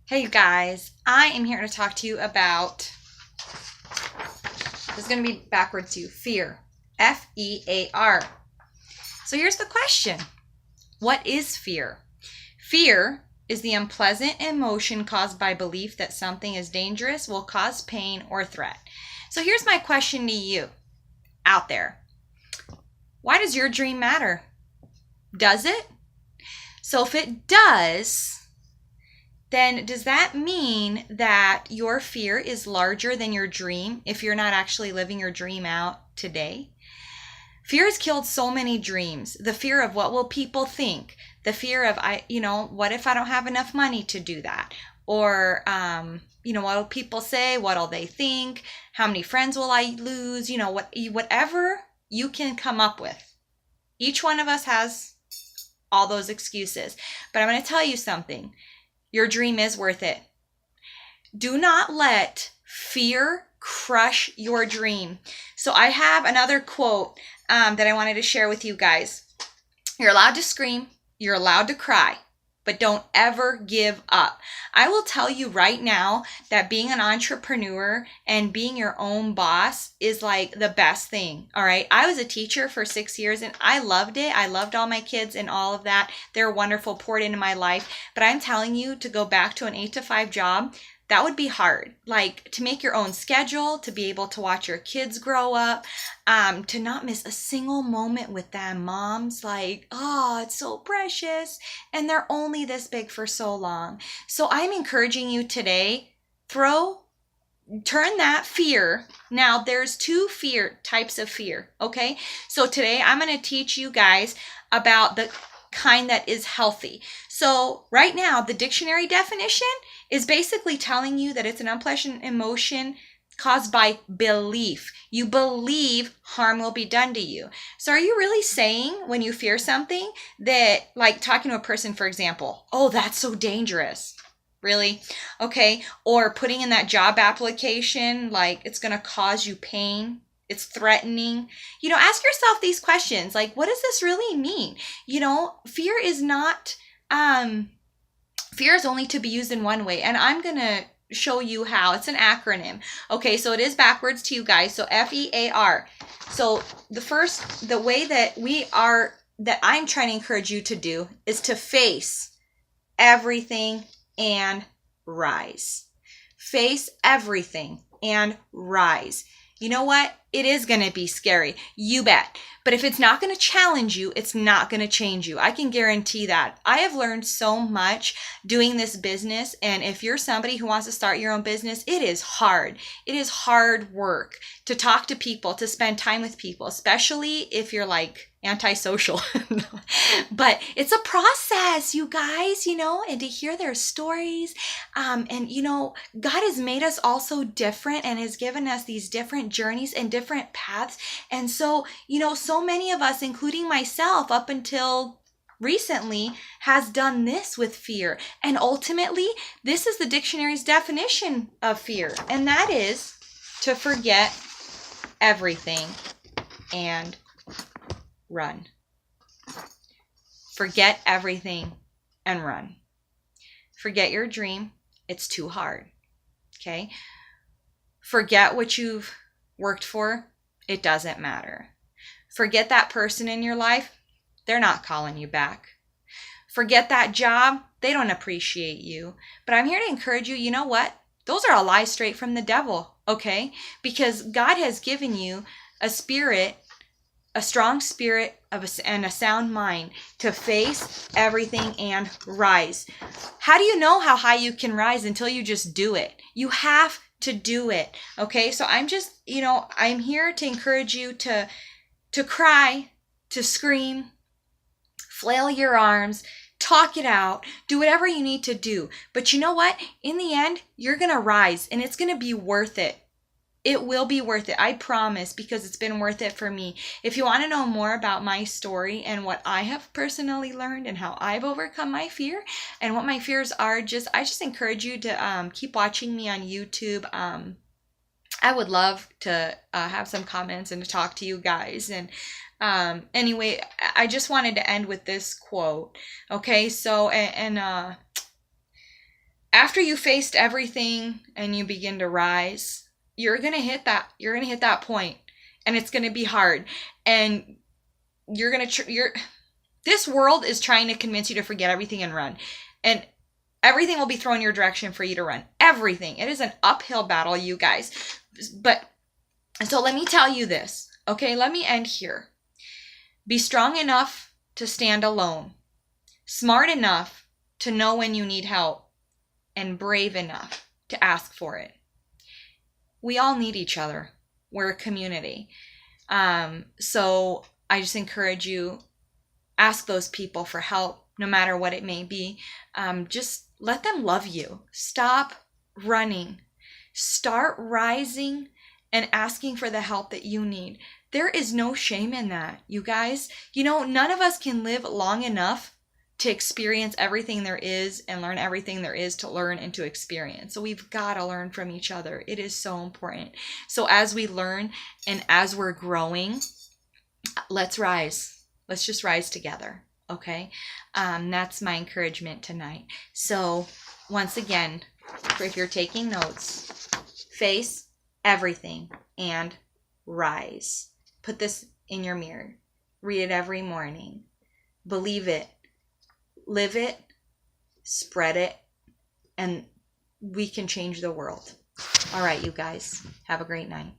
Hey you guys, I am here to talk to you about, this is going to be backwards to you, fear. F-E-A-R. So here's the question. What is fear? Fear is the unpleasant emotion caused by belief that something is dangerous, will cause pain or threat. So here's my question to you out there. Why does your dream matter? Does it? So if it does, then does that mean that your fear is larger than your dream if you're not actually living your dream out today? Fear has killed so many dreams. The fear of what will people think? The fear of, what if I don't have enough money to do that? Or, what will people say? What'll they think? How many friends will I lose? Whatever you can come up with. Each one of us has all those excuses. But I'm going to tell you something. Your dream is worth it. Do not let fear crush your dream. So I have another quote that I wanted to share with you guys. You're allowed to scream. You're allowed to cry. But don't ever give up. I will tell you right now that being an entrepreneur and being your own boss is like the best thing. All right. I was a teacher for 6 years and I loved it. I loved all my kids and all of that. They're wonderful, poured into my life. But I'm telling you, to go back to an 8-to-5 job, that would be hard. Like, to make your own schedule, to be able to watch your kids grow up, to not miss a single moment with them. Moms, like, oh, it's so precious. And they're only this big for so long. So I'm encouraging you today, turn that fear. Now, there's two types of fear, okay? So today I'm going to teach you guys about the kind that is healthy. So right now, the dictionary definition is basically telling you that it's an unpleasant emotion caused by belief. You believe harm will be done to you. So are you really saying when you fear something that, like talking to a person, for example, oh, that's so dangerous? Really? Okay. Or putting in that job application, like it's going to cause you pain. It's threatening. Ask yourself these questions. Like, what does this really mean? Fear is not, fear is only to be used in one way. And I'm going to show you how. It's an acronym. Okay, so it is backwards to you guys. So F-E-A-R. So the way that I'm trying to encourage you to do is to face everything and rise. Face everything and rise. You know what? It is going to be scary. You bet. But if it's not going to challenge you, it's not going to change you. I can guarantee that. I have learned so much doing this business. And if you're somebody who wants to start your own business, it is hard. It is hard work to talk to people, to spend time with people, especially if you're like antisocial. But it's a process, you guys, and to hear their stories. And God has made us all so different and has given us these different journeys and different paths. And so, so many of us, including myself, up until recently, has done this with fear. And ultimately, this is the dictionary's definition of fear. And that is to forget everything and run. Forget everything and run. Forget your dream. It's too hard. Okay? Forget what you've worked for. It doesn't matter. Forget that person in your life. They're not calling you back. Forget that job. They don't appreciate you. But I'm here to encourage you. You know what? Those are all lies straight from the devil. Okay? Because God has given you a spirit, a strong spirit and a sound mind to face everything and rise. How do you know how high you can rise until you just do it? You have to do it. Okay. So I'm just, I'm here to encourage you to cry, to scream, flail your arms, talk it out, do whatever you need to do. But you know what? In the end, you're going to rise and it's going to be worth it. It will be worth it. I promise, because it's been worth it for me. If you want to know more about my story and what I have personally learned and how I've overcome my fear and what my fears are, I just encourage you to keep watching me on YouTube. I would love to have some comments and to talk to you guys. And anyway, I just wanted to end with this quote. Okay, so after you faced everything and you begin to rise, you're going to hit that point, and it's going to be hard, and this world is trying to convince you to forget everything and run. And everything will be thrown your direction for you to run. Everything. It is an uphill battle, you guys. But so let me tell you this. Okay, let me end here. Be strong enough to stand alone. Smart enough to know when you need help. And brave enough to ask for it. We all need each other. We're a community. So I just encourage you, ask those people for help, no matter what it may be. Just let them love you. Stop running. Start rising and asking for the help that you need. There is no shame in that, you guys. You know, none of us can live long enough to experience everything there is and learn everything there is to learn and to experience. So we've got to learn from each other. It is so important. So as we learn and as we're growing, let's rise. Let's just rise together. Okay. That's my encouragement tonight. So once again, if you're taking notes, face everything and rise. Put this in your mirror. Read it every morning. Believe it. Live it, spread it, and we can change the world. All right, you guys, have a great night.